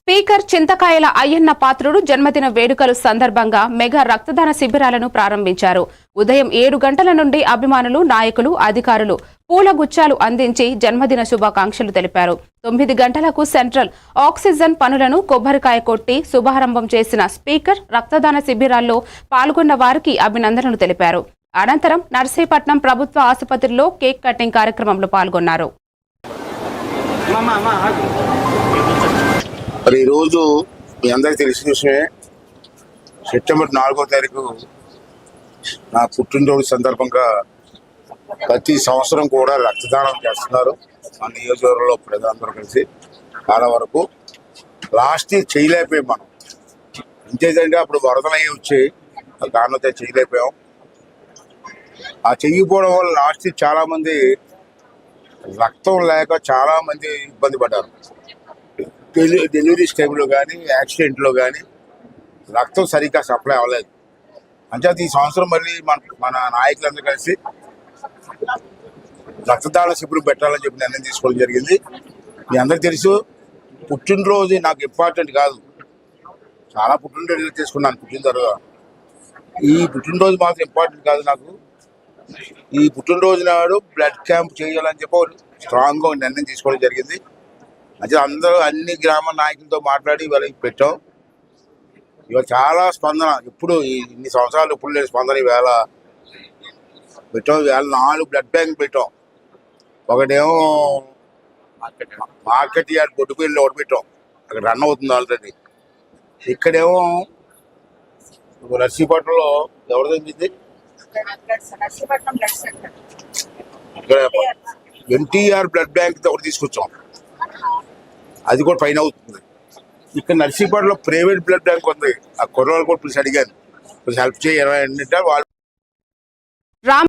Speaker చింతకాయల అయ్యన్న పాత్రుడు జన్మదిన వేడుకలు సందర్భంగా మెగా రక్తదాన శిబిరాలను ప్రారంభించారు. ఉదయం 7 గంటల నుండి అభిమానులు, నాయకులు, అధికారులు పూల గుచ్చాలు అందించి జన్మదిన శుభాకాంక్షలు తెలిపారు. 9 గంటలకు సెంట్రల్ ఆక్సిజన్ పనులను కొబ్బరికాయ కొట్టి శుభారంభం చేసిన స్పీకర్ రక్తదాన శిబిరాల్లో పాల్గొన్న వారికి అభినందనలు తెలిపారు. అనంతరం నర్సీపట్నం ప్రభుత్వ ఆసుపత్రిలో కేక్ కటింగ్ కార్యక్రమంలో పాల్గొన్నారు. మరి ఈరోజు మీ అందరికీ తెలిసిన విషయమే, సెప్టెంబర్ 4వ తారీఖు నా పుట్టినరోజు సందర్భంగా ప్రతి సంవత్సరం కూడా రక్తదానం చేస్తున్నారు మన నియోజకవర్గంలో ప్రజలందరూ కలిసి. చాలా వరకు లాస్ట్ ఇయర్ చేయలేకపోయాం మనం, ఇంతేదంటే అప్పుడు వరదలయ్యి వచ్చి కారణంతో చేయలేకపోయాం. ఆ చెయ్యిపోవడం వల్ల లాస్ట్ ఇయర్ చాలామంది రక్తం లేక చాలామంది ఇబ్బంది పడ్డారు. డెలివరీస్ టైంలో కానీ యాక్సిడెంట్లో కానీ రక్తం సరిగ్గా సప్లై అవ్వలేదు. అంటే ఈ సంవత్సరం మళ్ళీ మన నాయకులందరూ కలిసి రక్తదాన శిబిరం పెట్టాలని చెప్పి నిర్ణయం తీసుకోవడం జరిగింది. మీ అందరికీ తెలుసు, పుట్టినరోజు నాకు ఇంపార్టెంట్ కాదు, చాలా పుట్టినరోజు చేసుకున్నాను. పుట్టిన తర్వాత ఈ పుట్టినరోజు మాత్రం ఇంపార్టెంట్ కాదు నాకు. ఈ పుట్టినరోజు నాడు బ్లడ్ క్యాంప్ చేయాలని చెప్పి స్ట్రాంగ్గా నిర్ణయం తీసుకోవడం జరిగింది. అంటే అందరూ అన్ని గ్రామ నాయకులతో మాట్లాడి వాళ్ళకి పెట్టాం. ఇవాళ చాలా స్పందన, ఇప్పుడు ఇన్ని సంవత్సరాలు ఎప్పుడు లేని స్పందన ఈవేళ పెట్టాం. ఇవాళ 4 బ్లడ్ బ్యాంక్ పెట్టాం. ఒకటేమో మార్కెట్ యార్డ్ బొడ్డుపల్లిలో ఒకటి పెట్టాం, అక్కడ రన్ అవుతుంది ఆల్రెడీ. ఇక్కడేమో నర్సీపట్నంలో ఎవరు తగ్గింది, ఇక్కడ ఎన్టీఆర్ బ్లడ్ బ్యాంక్ ఒకటి తీసుకొచ్చాం, అది కూడా పైన అవుతుంది. ఇక్కడ నర్సీపట్నంలో ప్రైవేట్ బ్లడ్ బ్యాంక్ ఉంది, ఆ కుర్రవాళ్ళు కూడా పిలిచి అడిగాను కొంచెం హెల్ప్ చేయాలంటే వాళ్ళు